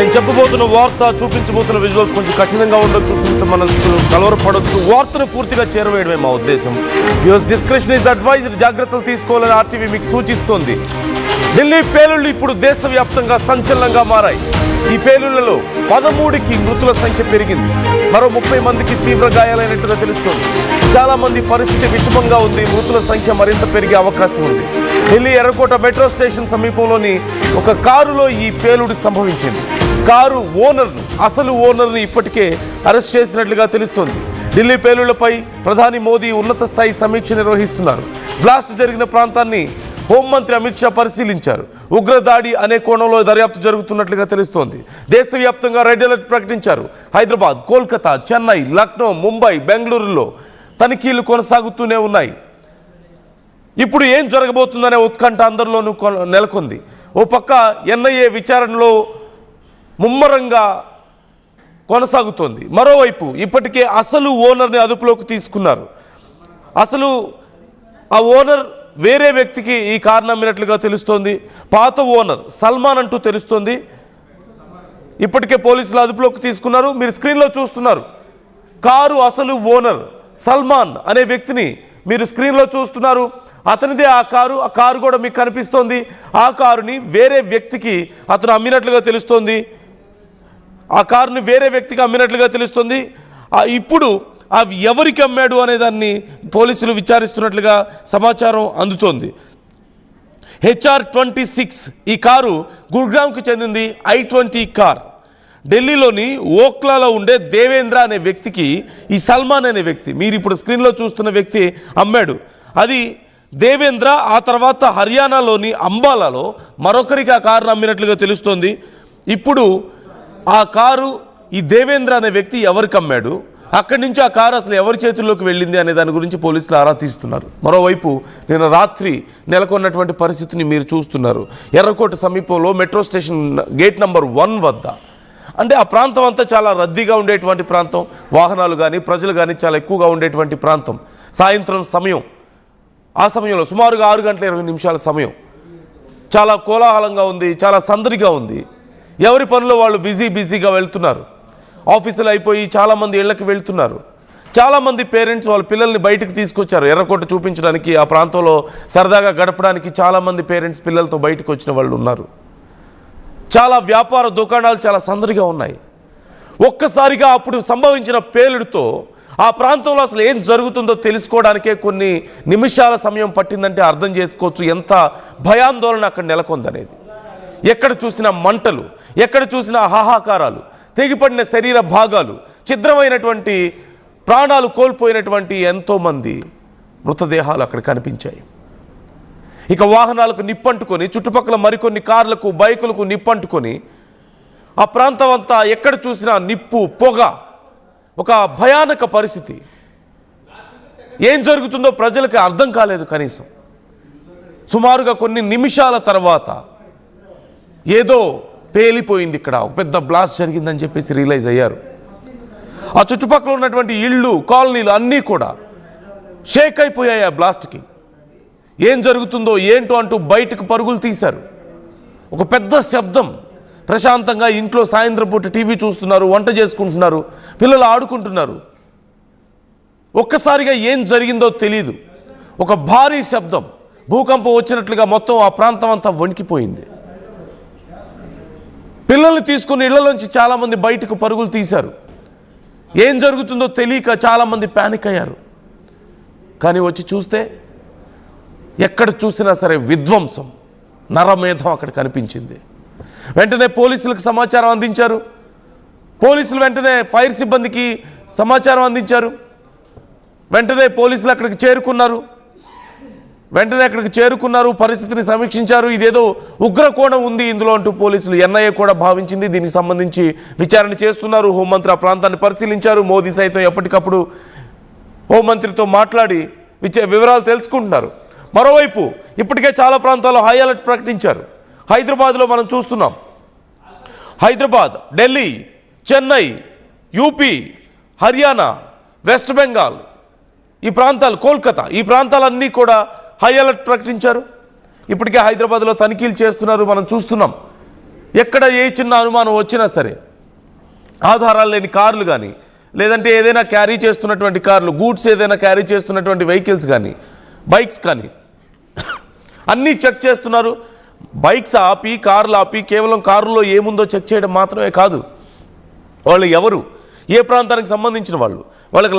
నేను చెప్పబోతున్న వార్త, చూపించబోతున్న విజువల్స్ కొంచెం కఠినంగా ఉండొచ్చు, చూస్తుంటే మనకు కలవరపడవచ్చు. వార్తను పూర్తిగా చేరవేయడమే మా ఉద్దేశం. Use description is advised. జాగ్రత్తలు తీసుకోవాలని ఆర్టీవీ మీకు సూచిస్తోంది. ఢిల్లీ పేలుళ్లు ఇప్పుడు దేశవ్యాప్తంగా సంచలనంగా మారాయి. ఈ పేలుళ్లలో 13కి మృతుల సంఖ్య పెరిగింది. మరో 30 మందికి తీవ్ర గాయాలైనట్టుగా తెలుస్తోంది. చాలా మంది పరిస్థితి విషమంగా ఉంది. మృతుల సంఖ్య మరింత పెరిగే అవకాశం ఉంది. ఢిల్లీ ఎర్రకోట మెట్రో స్టేషన్ సమీపంలోని ఒక కారులో ఈ పేలుడు సంభవించింది. కారు ఓనర్ను, అసలు ఓనర్ను ఇప్పటికే అరెస్ట్ చేసినట్లుగా తెలుస్తోంది. ఢిల్లీ పేలుళ్లపై ప్రధాని మోదీ ఉన్నత స్థాయి సమీక్ష నిర్వహిస్తున్నారు. బ్లాస్ట్ జరిగిన ప్రాంతాన్ని హోంమంత్రి అమిత్ షా పరిశీలించారు. ఉగ్రదాడి అనే కోణంలో దర్యాప్తు జరుగుతున్నట్లుగా తెలుస్తోంది. దేశవ్యాప్తంగా రెడ్ అలర్ట్ ప్రకటించారు. హైదరాబాద్, కోల్కతా, చెన్నై, లక్నో, ముంబై, బెంగళూరులో తనిఖీలు కొనసాగుతూనే ఉన్నాయి. ఇప్పుడు ఏం జరగబోతుందనే ఉత్కంఠ అందరిలోనూ నెలకొంది. ఓ పక్క ఎన్ఐఏ విచారణలో ముమ్మరంగా కొనసాగుతోంది. మరోవైపు ఇప్పటికే అసలు ఓనర్ని అదుపులోకి తీసుకున్నారు. అసలు ఆ ఓనర్ వేరే వ్యక్తికి ఈ కారు నమ్మినట్లుగా తెలుస్తోంది. పాత ఓనర్ సల్మాన్ అంటూ తెలుస్తోంది. ఇప్పటికే పోలీసులు అదుపులోకి తీసుకున్నారు. మీరు స్క్రీన్లో చూస్తున్నారు. కారు అసలు ఓనర్ సల్మాన్ అనే వ్యక్తిని మీరు స్క్రీన్లో చూస్తున్నారు. అతనిదే ఆ కారు కూడా మీకు కనిపిస్తోంది. ఆ కారుని వేరే వ్యక్తికి అతను అమ్మినట్లుగా తెలుస్తోంది. ఆ కారుని వేరే వ్యక్తికి అమ్మినట్లుగా తెలుస్తుంది. ఇప్పుడు అవి ఎవరికి అమ్మాడు అనే దాన్ని పోలీసులు విచారిస్తున్నట్లుగా సమాచారం అందుతోంది. HR-26 ఈ కారు గుర్గాంకి చెందింది. I-20 కార్ ఢిల్లీలోని ఓక్లాలో ఉండే దేవేంద్ర అనే వ్యక్తికి ఈ సల్మాన్ అనే వ్యక్తి, మీరు ఇప్పుడు స్క్రీన్లో చూస్తున్న వ్యక్తి అమ్మాడు. అది దేవేంద్ర. ఆ తర్వాత హర్యానాలోని అంబాలాలో మరొకరికి ఆ కారును అమ్మినట్లుగా తెలుస్తోంది. ఇప్పుడు ఆ కారు ఈ దేవేంద్ర అనే వ్యక్తి ఎవరికి అమ్మాడు, అక్కడి నుంచి ఆ కారు అసలు ఎవరి చేతుల్లోకి వెళ్ళింది అనే దాని గురించి పోలీసులు ఆరా తీస్తున్నారు. మరోవైపు నిన్న రాత్రి నెలకొన్నటువంటి పరిస్థితిని మీరు చూస్తున్నారు. ఎర్రకోట సమీపంలో మెట్రో స్టేషన్ గేట్ నెంబర్ 1 వద్ద, అంటే ఆ ప్రాంతం అంతా చాలా రద్దీగా ఉండేటువంటి ప్రాంతం. వాహనాలు కానీ ప్రజలు కానీ చాలా ఎక్కువగా ఉండేటువంటి ప్రాంతం. సాయంత్రం సమయం, ఆ సమయంలో సుమారుగా 6:20 సమయం. చాలా కోలాహలంగా ఉంది, చాలా సందడిగా ఉంది. ఎవరి పనిలో వాళ్ళు బిజీగా వెళ్తున్నారు. ఆఫీసులు అయిపోయి చాలామంది ఇళ్లకు వెళ్తున్నారు. చాలామంది పేరెంట్స్ వాళ్ళ పిల్లల్ని బయటకు తీసుకొచ్చారు ఎర్రకోట చూపించడానికి. ఆ ప్రాంతంలో సరదాగా గడపడానికి చాలామంది పేరెంట్స్ పిల్లలతో బయటకు వచ్చిన వాళ్ళు ఉన్నారు. చాలా వ్యాపార దుకాణాలు చాలా సందడిగా ఉన్నాయి. ఒక్కసారిగా అప్పుడు సంభవించిన పేలుడుతో ఆ ప్రాంతంలో అసలు ఏం జరుగుతుందో తెలుసుకోవడానికే కొన్ని నిమిషాల సమయం పట్టిందంటే అర్థం చేసుకోవచ్చు ఎంత భయాందోళన అక్కడ నెలకొందనేది. ఎక్కడ చూసినా మంటలు, ఎక్కడ చూసినా హాహాకారాలు, తెగిపడిన శరీర భాగాలు, ఛిద్రమైనటువంటి ప్రాణాలు కోల్పోయినటువంటి ఎంతోమంది మృతదేహాలు అక్కడ కనిపించాయి. ఇక వాహనాలకు నిప్పంటుకొని, చుట్టుపక్కల మరికొన్ని కార్లకు, బైకులకు నిప్పంటుకొని ఆ ప్రాంతం అంతా ఎక్కడ చూసినా నిప్పు, పొగ, ఒక భయానక పరిస్థితి. ఏం జరుగుతుందో ప్రజలకు అర్థం కాలేదు. కనీసం సుమారుగా కొన్ని నిమిషాల తర్వాత ఏదో పేలిపోయింది, ఇక్కడ ఒక పెద్ద బ్లాస్ట్ జరిగిందని చెప్పేసి రియలైజ్ అయ్యారు. ఆ చుట్టుపక్కల ఉన్నటువంటి ఇళ్ళు, కాలనీలు అన్నీ కూడా షేక్ అయిపోయాయి ఆ బ్లాస్ట్కి. ఏం జరుగుతుందో ఏంటో అంటూ బయటకు పరుగులు తీశారు. ఒక పెద్ద శబ్దం. ప్రశాంతంగా ఇంట్లో సాయంత్రం పూట టీవీ చూస్తున్నారు, వంట చేసుకుంటున్నారు, పిల్లలు ఆడుకుంటున్నారు. ఒక్కసారిగా ఏం జరిగిందో తెలీదు. ఒక భారీ శబ్దం, భూకంపం వచ్చినట్లుగా మొత్తం ఆ ప్రాంతం అంతా వణికిపోయింది. పిల్లల్ని తీసుకుని ఇళ్లలోంచి చాలామంది బయటకు పరుగులు తీశారు. ఏం జరుగుతుందో తెలియక చాలామంది ప్యానిక్ అయ్యారు. కానీ వచ్చి చూస్తే ఎక్కడ చూసినా సరే విధ్వంసం, నరమేధం అక్కడ కనిపించింది. వెంటనే పోలీసులకు సమాచారం అందించారు. పోలీసులు వెంటనే ఫైర్ సిబ్బందికి సమాచారం అందించారు. వెంటనే పోలీసులు అక్కడికి చేరుకున్నారు. పరిస్థితిని సమీక్షించారు. ఇదేదో ఉగ్రకోణం ఉంది ఇందులో అంటూ పోలీసులు, ఎన్ఐఏ కూడా భావించింది. దీనికి సంబంధించి విచారణ చేస్తున్నారు. హోంమంత్రి ఆ ప్రాంతాన్ని పరిశీలించారు. మోదీ సైతం ఎప్పటికప్పుడు హోంమంత్రితో మాట్లాడి వివరాలు తెలుసుకుంటున్నారు. మరోవైపు ఇప్పటికే చాలా ప్రాంతాల్లో హై అలర్ట్ ప్రకటించారు. హైదరాబాద్లో మనం చూస్తున్నాం. హైదరాబాద్, ఢిల్లీ, చెన్నై, యూపీ, హర్యానా, వెస్ట్ బెంగాల్ ఈ ప్రాంతాలు, కోల్కతా ఈ ప్రాంతాలన్నీ కూడా హై అలర్ట్ ప్రకటించారు. ఇప్పటికే హైదరాబాద్లో తనిఖీలు చేస్తున్నారు. మనం చూస్తున్నాం ఎక్కడ ఏ చిన్న అనుమానం వచ్చినా సరే, ఆధారాలు లేని కార్లు కానీ, లేదంటే ఏదైనా క్యారీ చేస్తున్నటువంటి కార్లు, గూడ్స్ ఏదైనా క్యారీ చేస్తున్నటువంటి వెహికల్స్ కానీ, బైక్స్ కానీ అన్నీ చెక్ చేస్తున్నారు. బైక్స్ ఆపి, కార్లు ఆపి కేవలం కారులో ఏముందో చెక్ చేయడం మాత్రమే కాదు, వాళ్ళు ఎవరు, ఏ ప్రాంతానికి సంబంధించిన వాళ్ళు, వాళ్ళకి